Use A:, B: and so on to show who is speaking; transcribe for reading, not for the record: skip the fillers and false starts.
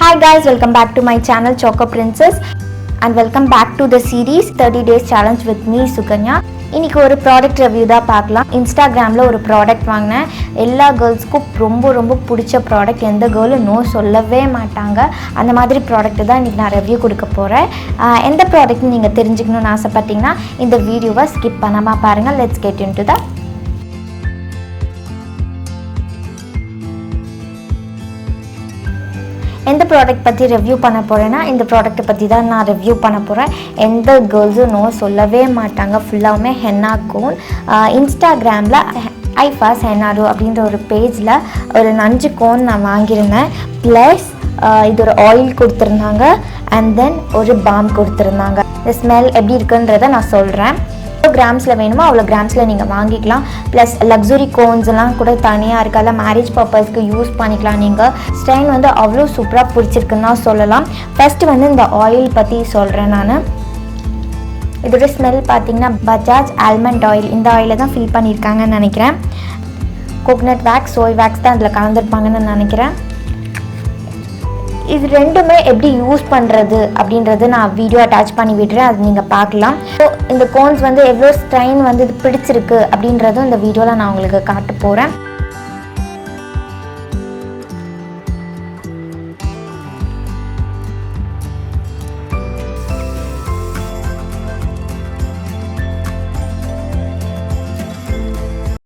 A: Hi guys, welcome back to my channel Choco Princess and welcome back to the series 30 days challenge with me Sukanya. இன்னைக்கு ஒரு product review தான் பார்க்கலாம். இன்ஸ்டாகிராமில் ஒரு product வாங்கினேன். எல்லா கேர்ள்ஸ்க்கும் ரொம்ப பிடிச்ச ப்ராடக்ட், எந்த கேர்ளும் நோ சொல்லவே மாட்டாங்க. அந்த மாதிரி ப்ராடக்ட் தான் இன்றைக்கி நான் ரிவ்யூ கொடுக்க போகிறேன். எந்த ப்ராடக்ட்னு நீங்கள் தெரிஞ்சுக்கணும்னு ஆசைப்பட்டீங்கன்னா இந்த வீடியோவை ஸ்கிப் பண்ணாமல் பாருங்கள். லெட்ஸ் கெட் இன்டு த எந்த ப்ராடக்ட் பற்றி ரிவ்யூ பண்ண போகிறேன்னா இந்த ப்ராடக்ட்டை பற்றி தான் நான் ரிவ்யூ பண்ண போகிறேன். எந்த கேர்ள்ஸும் நோ சொல்லவே மாட்டாங்க. ஃபுல்லாகவுமே ஹென்னா கோன். இன்ஸ்டாகிராமில் ஐஃபாஷென்னாடோ அப்படின்ற ஒரு பேஜில் ஒரு 5 கோன் நான் வாங்கியிருந்தேன். ப்ளஸ் இது ஒரு ஆயில் கொடுத்துருந்தாங்க அண்ட் தென் ஒரு பாம் கொடுத்துருந்தாங்க. இந்த ஸ்மெல் எப்படி இருக்குன்றதை நான் சொல்கிறேன். கிராம்ஸில் வேணுமோ அவ்வளோ கிராம்ஸில் நீங்கள் வாங்கிக்கலாம். ப்ளஸ் லக்ஸுரி கோன்ஸ் எல்லாம் கூட தனியாக இருக்குது. அதெல்லாம் மேரேஜ் பர்பஸ்க்கு யூஸ் பண்ணிக்கலாம். நீங்கள் ஸ்டைன் வந்து அவ்வளோ சூப்பராக பிடிச்சிருக்குன்னு தான் சொல்லலாம். ஃபஸ்ட்டு வந்து இந்த ஆயில் பற்றி சொல்கிறேன் நான். இதோட ஸ்மெல் பார்த்திங்கன்னா பஜாஜ் ஆல்மண்ட் ஆயில், இந்த ஆயிலை தான் ஃபில் பண்ணியிருக்காங்கன்னு நினைக்கிறேன். கோகனட் வேக்ஸ், சோய் வேக்ஸ் தான் அதில் கலந்துருப்பாங்கன்னு நினைக்கிறேன். இது ரெண்டுமே எப்படி யூஸ் பண்ணுறது அப்படின்றது நான் வீடியோ அட்டாச் பண்ணி விடுறேன், அது நீங்கள் பார்க்கலாம். ஸோ இந்த கோன்ஸ் வந்து எவ்வளோ ஸ்ட்ரைன் வந்து இது பிடிச்சிருக்கு அப்படின்றதும் இந்த வீடியோவில் நான் உங்களுக்கு காட்ட போகிறேன்.